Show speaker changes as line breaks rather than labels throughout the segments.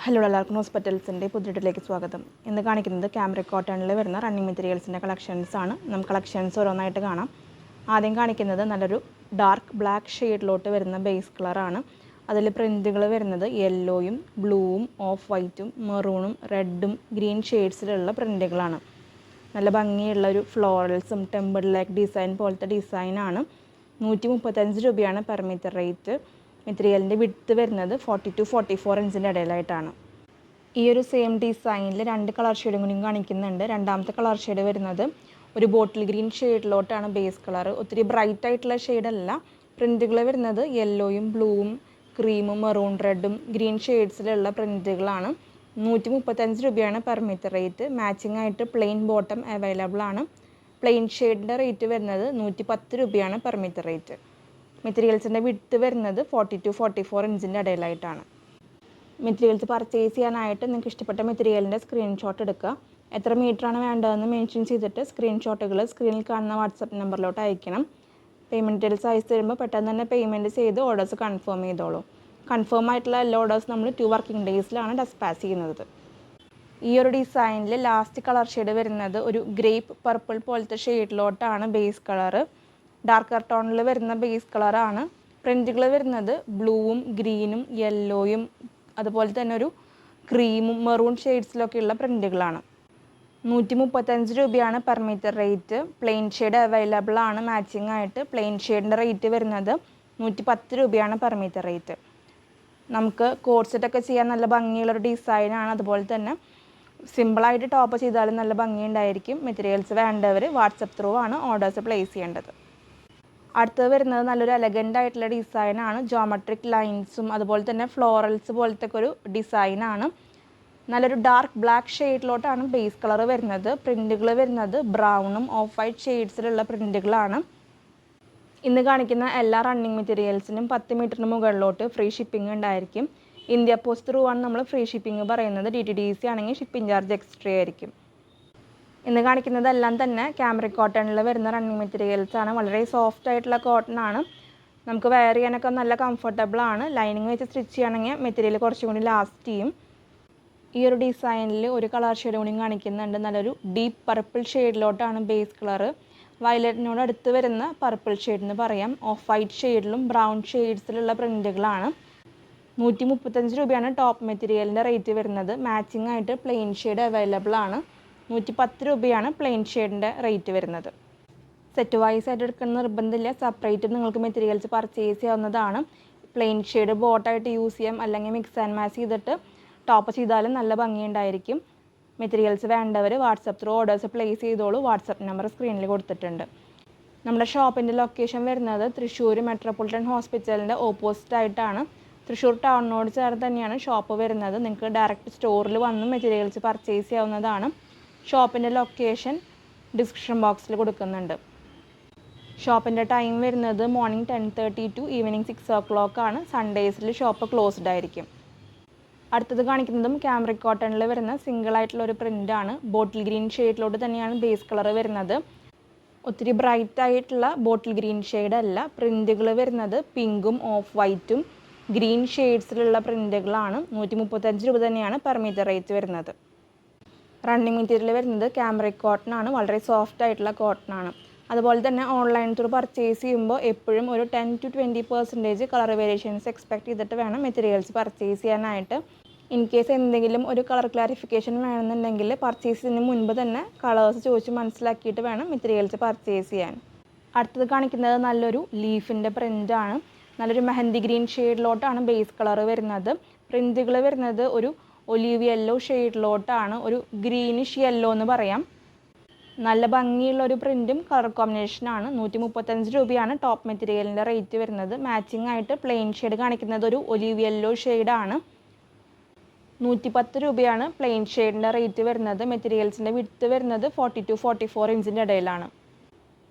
Hello എല്ലാവർക്കും ഹോസ്പിറ്റൽസിൻ്റെ പുതിയതിലേക്ക് സ്വാഗതം. ഇന്ന് കാണിക്കുന്നത് ക്യാമ്രിക് കോട്ടണിൽ വരുന്ന റണ്ണിങ് മെറ്റീരിയൽസിൻ്റെ കളക്ഷൻസ് ആണ്. നമുക്ക് കളക്ഷൻസ് ഓരോന്നായിട്ട് കാണാം. ആദ്യം കാണിക്കുന്നത് നല്ലൊരു ഡാർക്ക് ബ്ലാക്ക് ഷെയ്ഡിലോട്ട് വരുന്ന ബേസ് കളറാണ്. അതിൽ പ്രിൻറ്റുകൾ വരുന്നത് യെല്ലോയും ബ്ലൂവും ഓഫ് വൈറ്റും മെറൂണും റെഡും ഗ്രീൻ ഷെയ്ഡ്സിലുള്ള പ്രിൻറ്റുകളാണ്. നല്ല ഭംഗിയുള്ള ഒരു ഫ്ലോറൽസും ടെമ്പിൾ ലൈക്ക് ഡിസൈൻ പോലത്തെ ഡിസൈനാണ്. 135 രൂപയാണ് പെർ മീറ്റർ റേറ്റ്. മെറ്റീരിയലിൻ്റെ വിഡ്ത്ത് വരുന്നത് 40 to 44 ഇഞ്ചിൻ്റെ ഇടയിലായിട്ടാണ്. ഈ ഒരു സെയിം ഡിസൈനിൽ 2 കളർ ഷെയ്ഡും കൂടി കാണിക്കുന്നുണ്ട്. രണ്ടാമത്തെ കളർ ഷെയ്ഡ് വരുന്നത് ഒരു ബോട്ടിൽ ഗ്രീൻ ഷെയ്ഡിലോട്ടാണ് ബേസ് കളർ. ഒത്തിരി ബ്രൈറ്റ് ആയിട്ടുള്ള ഷെയ്ഡല്ല. പ്രിൻറ്റുകൾ വരുന്നത് യെല്ലോയും ബ്ലൂവും ക്രീമും മെറൂൺ റെഡും ഗ്രീൻ ഷെയ്ഡ്സിലുള്ള പ്രിൻറ്റുകളാണ്. 135 രൂപയാണ് പെർ മീറ്റർ റേറ്റ്. മാച്ചിങ് ആയിട്ട് പ്ലെയിൻ ബോട്ടം അവൈലബിൾ ആണ്. പ്ലെയിൻ ഷെയ്ഡിൻ്റെ റേറ്റ് വരുന്നത് 110 രൂപയാണ് പെർ മീറ്റർ റേറ്റ്. മെറ്റീരിയൽസിൻ്റെ വിഡ്ത്ത് വരുന്നത് 40 to 44 ഇഞ്ചിൻ്റെ ഇടയിലായിട്ടാണ്. മെറ്റീരിയൽസ് പർച്ചേസ് ചെയ്യാനായിട്ട് നിങ്ങൾക്ക് ഇഷ്ടപ്പെട്ട മെറ്റീരിയലിൻ്റെ സ്ക്രീൻഷോട്ട് എടുക്കുക. എത്ര മീറ്ററാണ് വേണ്ടതെന്ന് മെൻഷൻ ചെയ്തിട്ട് സ്ക്രീൻഷോട്ടുകൾ സ്ക്രീനിൽ കാണുന്ന വാട്സപ്പ് നമ്പറിലോട്ട് അയക്കണം. പേയ്മെൻറ്റ് ഡീറ്റെയിൽസ് അയച്ചു തരുമ്പോൾ പെട്ടെന്ന് തന്നെ പേയ്മെൻറ്റ് ചെയ്ത് ഓർഡേഴ്സ് കൺഫേം ചെയ്തോളൂ. കൺഫേം ആയിട്ടുള്ള എല്ലാ ഓർഡേഴ്സ് നമ്മൾ 2 വർക്കിംഗ് ഡേയ്സിലാണ് ഡെസ്പാച്ച് ചെയ്യുന്നത്. ഈ ഒരു ഡിസൈനിൽ ലാസ്റ്റ് കളർ ഷെയ്ഡ് വരുന്നത് ഒരു ഗ്രേപ്പ് പർപ്പിൾ പോലത്തെ ഷെയ്ഡിലോട്ടാണ് ബേസ് കളറ്. ഡാർക്കർ ടോണിൽ വരുന്ന ബേസ് കളറാണ്. പ്രിൻറ്റുകൾ വരുന്നത് ബ്ലൂവും ഗ്രീനും യെല്ലോയും അതുപോലെ തന്നെ ഒരു ക്രീമും മെറൂൺ ഷെയ്ഡ്സിലൊക്കെയുള്ള പ്രിൻറ്റുകളാണ്. 135 രൂപയാണ് per metre rate. Plain shade available ആണ്. മാച്ചിങ് ആയിട്ട് പ്ലെയിൻ ഷെയ്ഡിൻ്റെ റേറ്റ് വരുന്നത് 110 രൂപയാണ് പെർ മീറ്റർ റേറ്റ്. നമുക്ക് കോഡ് സെറ്റൊക്കെ ചെയ്യാൻ നല്ല ഭംഗിയുള്ളൊരു ഡിസൈനാണ്. അതുപോലെ തന്നെ സിമ്പിളായിട്ട് ടോപ്പ് ചെയ്താലും നല്ല ഭംഗിയുണ്ടായിരിക്കും. മെറ്റീരിയൽസ് വേണ്ടവർ വാട്സപ്പ് ത്രൂ ആണ് ഓർഡേഴ്സ് പ്ലേസ് ചെയ്യേണ്ടത്. അടുത്തത് വരുന്നത് നല്ലൊരു എലഗൻ്റ് ആയിട്ടുള്ള ഡിസൈനാണ്. ജോമെട്രിക് ലൈൻസും അതുപോലെ തന്നെ ഫ്ലോറൽസ് പോലത്തെ ഒരു ഡിസൈനാണ്. നല്ലൊരു ഡാർക്ക് ബ്ലാക്ക് ഷെയ്ഡിലോട്ടാണ് ബേസ് കളർ വരുന്നത്. പ്രിൻറ്റുകൾ വരുന്നത് ബ്രൗണും ഓഫ് വൈറ്റ് ഷെയ്ഡ്സിലുള്ള പ്രിൻറ്റുകളാണ്. ഇന്ന് കാണിക്കുന്ന എല്ലാ റണ്ണിങ് മെറ്റീരിയൽസിനും 10 മീറ്ററിന് മുകളിലോട്ട് ഫ്രീ ഷിപ്പിംഗ് ഉണ്ടായിരിക്കും. ഇന്ത്യ പോസ്റ്റ് ത്രൂ ആണ് നമ്മൾ ഫ്രീ ഷിപ്പിംഗ് പറയുന്നത്. DTDC ആണെങ്കിൽ ഷിപ്പിംഗ് ചാർജ് എക്സ്ട്രാ ആയിരിക്കും. ഇന്ന് കാണിക്കുന്നതെല്ലാം തന്നെ ക്യാമ്രിക് കോട്ടണിൽ വരുന്ന റണ്ണിങ് മെറ്റീരിയൽസ് ആണ്. വളരെ സോഫ്റ്റ് ആയിട്ടുള്ള കോട്ടൺ ആണ്. നമുക്ക് വെയർ ചെയ്യാനൊക്കെ നല്ല കംഫർട്ടബിൾ ആണ്. ലൈനിങ് വെച്ച് സ്റ്റിച്ച് ചെയ്യണമെങ്കിൽ മെറ്റീരിയൽ കുറച്ചും കൂടി ലാസ്റ്റ് ചെയ്യും. ഈ ഒരു ഡിസൈനിൽ ഒരു കളർ ഷെയ്ഡ് കൂടി കാണിക്കുന്നുണ്ട്. നല്ലൊരു ഡീപ്പ് പർപ്പിൾ ഷെയ്ഡിലോട്ടാണ് ബേസ് കളർ. വയലറ്റിനോട് അടുത്ത് വരുന്ന പർപ്പിൾ ഷെയ്ഡ് എന്ന് പറയാം. ഓഫ് വൈറ്റ് ഷെയ്ഡിലും ബ്രൗൺ ഷെയ്ഡ്സിലുള്ള പ്രിൻറ്റുകളാണ്. 135 രൂപയാണ് ടോപ്പ് മെറ്റീരിയലിൻ്റെ റേറ്റ് വരുന്നത്. മാച്ചിങ് ആയിട്ട് പ്ലെയിൻ ഷെയ്ഡ് അവൈലബിൾ ആണ്. 110 രൂപയാണ് പ്ലെയിൻ ഷെയ്ഡിൻ്റെ റേറ്റ് വരുന്നത്. സെറ്റ് വൈസ് ആയിട്ട് എടുക്കുന്ന നിർബന്ധമില്ല. സെപ്പറേറ്റ് നിങ്ങൾക്ക് മെറ്റീരിയൽസ് പർച്ചേസ് ചെയ്യാവുന്നതാണ്. പ്ലെയിൻ ഷെയ്ഡ് ബോട്ടായിട്ട് യൂസ് ചെയ്യാം, അല്ലെങ്കിൽ മിക്സ് ആൻഡ് മാച്ച് ചെയ്തിട്ട് ടോപ്പ് ചെയ്താലും നല്ല ഭംഗിയുണ്ടായിരിക്കും. മെറ്റീരിയൽസ് വേണ്ടവർ വാട്സപ്പ് ത്രൂ ഓർഡേഴ്സ് പ്ലേസ് ചെയ്തോളൂ. വാട്സപ്പ് നമ്പർ സ്ക്രീനിൽ കൊടുത്തിട്ടുണ്ട്. നമ്മുടെ ഷോപ്പിൻ്റെ ലൊക്കേഷൻ വരുന്നത് തൃശ്ശൂർ മെട്രോപൊളിറ്റൻ ഹോസ്പിറ്റലിൻ്റെ ഓപ്പോസിറ്റ് ആയിട്ടാണ്. തൃശ്ശൂർ ടൗണിനോട് ചേർന്ന് തന്നെയാണ് ഷോപ്പ് വരുന്നത്. നിങ്ങൾക്ക് ഡയറക്റ്റ് സ്റ്റോറിൽ വന്ന് മെറ്റീരിയൽസ് പർച്ചേസ് ചെയ്യാവുന്നതാണ്. ഷോപ്പിൻ്റെ ലൊക്കേഷൻ ഡിസ്ക്രിപ്ഷൻ ബോക്സിൽ കൊടുക്കുന്നുണ്ട്. ഷോപ്പിൻ്റെ ടൈം വരുന്നത് മോർണിംഗ് 10:30 to ഈവനിങ് 6 o'clock ആണ്. സൺഡേയ്സിൽ ഷോപ്പ് ക്ലോസ്ഡ് ആയിരിക്കും. അടുത്തത് കാണിക്കുന്നതും ക്യാമ്രിക് കോട്ടണിൽ വരുന്ന സിംഗിൾ ആയിട്ടുള്ള ഒരു പ്രിൻ്റാണ്. ബോട്ടിൽ ഗ്രീൻ ഷെയ്ഡിലോട്ട് തന്നെയാണ് ബേസ് കളർ വരുന്നത്. ഒത്തിരി ബ്രൈറ്റ് ആയിട്ടുള്ള ബോട്ടിൽ ഗ്രീൻ ഷെയ്ഡ് അല്ല. പ്രിൻറ്റുകൾ വരുന്നത് പിങ്കും ഓഫ് വൈറ്റും ഗ്രീൻ ഷെയ്ഡ്സിലുള്ള പ്രിൻറ്റുകളാണ്. 135 രൂപ തന്നെയാണ് പെർ മീറ്റർ റേറ്റ് വരുന്നത്. റണ്ണിങ് മെറ്റീരിയൽ വരുന്നത് ക്യാമ്രിക് കോട്ടൺ ആണ്. വളരെ സോഫ്റ്റ് ആയിട്ടുള്ള കോട്ടൺ ആണ്. അതുപോലെ തന്നെ ഓൺലൈൻ ത്രൂ പർച്ചേസ് ചെയ്യുമ്പോൾ എപ്പോഴും ഒരു 10 to 20% കളർ വേരിയേഷൻസ് എക്സ്പെക്ട് ചെയ്തിട്ട് വേണം മെറ്റീരിയൽസ് പർച്ചേസ് ചെയ്യാനായിട്ട്. ഇൻ കേസ് എന്തെങ്കിലും ഒരു കളർ ക്ലാരിഫിക്കേഷൻ വേണമെന്നുണ്ടെങ്കിൽ പർച്ചേസിന് മുൻപ് തന്നെ കളേഴ്സ് ചോദിച്ച് മനസ്സിലാക്കിയിട്ട് വേണം മെറ്റീരിയൽസ് പർച്ചേസ് ചെയ്യാൻ. അടുത്തത് കാണിക്കുന്നത് നല്ലൊരു ലീഫിൻ്റെ പ്രിൻ്റാണ്. നല്ലൊരു മെഹന്തി ഗ്രീൻ ഷെയ്ഡിലോട്ടാണ് ബേസ് കളർ വരുന്നത്. പ്രിൻറ്റുകൾ വരുന്നത് ഒരു ഒലീവ് യെല്ലോ ഷെയ്ഡിലോട്ടാണ്. ഒരു ഗ്രീനിഷ് യെല്ലോ എന്ന് പറയാം. നല്ല ഭംഗിയുള്ള ഒരു പ്രിൻറ്റും കളർ കോമ്പിനേഷനാണ്. 135 രൂപയാണ് ടോപ്പ് മെറ്റീരിയലിൻ്റെ റേറ്റ് വരുന്നത്. മാച്ചിങ് ആയിട്ട് പ്ലെയിൻ ഷെയ്ഡ് കാണിക്കുന്നത് ഒരു ഒലീവ് യെല്ലോ ഷെയ്ഡാണ്. 110 രൂപയാണ് പ്ലെയിൻ ഷെയ്ഡിൻ്റെ റേറ്റ് വരുന്നത്. മെറ്റീരിയൽസിൻ്റെ വിഡ്ത്ത് വരുന്നത് 40 to 44 ഇഞ്ചിൻ്റെ ഇടയിലാണ്.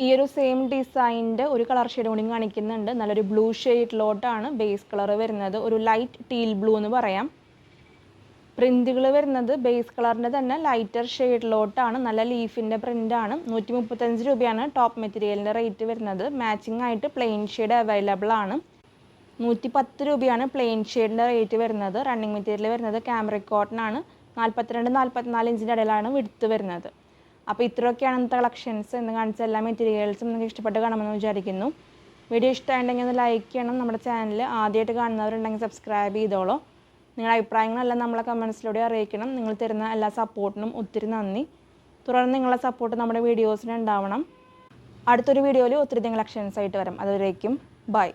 ഈ ഒരു സെയിം ഡിസൈനിൻ്റെ ഒരു കളർ ഷെയ്ഡ് കൂടി കാണിക്കുന്നുണ്ട്. നല്ലൊരു ബ്ലൂ ഷെയ്ഡിലോട്ടാണ് ബേസ് കളർ വരുന്നത്. ഒരു ലൈറ്റ് ടീൽ ബ്ലൂ എന്ന് പറയാം. പ്രിൻറ്റുകൾ വരുന്നത് ബേസ് കളറിൻ്റെ തന്നെ ലൈറ്റർ ഷെയ്ഡിലോട്ടാണ്. നല്ല ലീഫിൻ്റെ പ്രിൻ്റാണ്. 135 രൂപയാണ് ടോപ്പ് മെറ്റീരിയലിൻ്റെ റേറ്റ് വരുന്നത്. മാച്ചിങ് ആയിട്ട് പ്ലെയിൻ ഷെയ്ഡ് അവൈലബിൾ ആണ്. 110 രൂപയാണ് പ്ലെയിൻ ഷെയ്ഡിൻ്റെ റേറ്റ് വരുന്നത്. റണ്ണിങ് മെറ്റീരിയൽ വരുന്നത് ക്യാമ്രിക് കോട്ടൺ ആണ്. 42-44 ഇഞ്ചിൻ്റെ ഇടയിലാണ് വിടുത്ത് വരുന്നത്. അപ്പോൾ ഇത്രയൊക്കെയാണ് ഇന്നത്തെ കളക്ഷൻസ്. ഇന്ന് കാണിച്ച എല്ലാ മെറ്റീരിയൽസും നിങ്ങൾക്ക് ഇഷ്ടപ്പെട്ട് കാണുമെന്ന് വിചാരിക്കുന്നു. വീഡിയോ ഇഷ്ടമായിട്ടുണ്ടെങ്കിൽ ഒന്ന് ലൈക്ക് ചെയ്യണം. നമ്മുടെ ചാനൽ ആദ്യമായിട്ട് കാണുന്നവരുണ്ടെങ്കിൽ സബ്സ്ക്രൈബ് ചെയ്തോളൂ. നിങ്ങളുടെ അഭിപ്രായങ്ങളെല്ലാം നമ്മളെ കമൻസിലൂടെ അറിയിക്കണം. നിങ്ങൾ തരുന്ന എല്ലാ സപ്പോർട്ടിനും ഒത്തിരി നന്ദി. തുടർന്ന് നിങ്ങളുടെ സപ്പോർട്ട് നമ്മുടെ വീഡിയോസിന് ഉണ്ടാവണം. അടുത്തൊരു വീഡിയോയിൽ ഒത്തിരി കളക്ഷൻസ് ആയിട്ട് വരാം. അതുവരേക്കും ബൈ.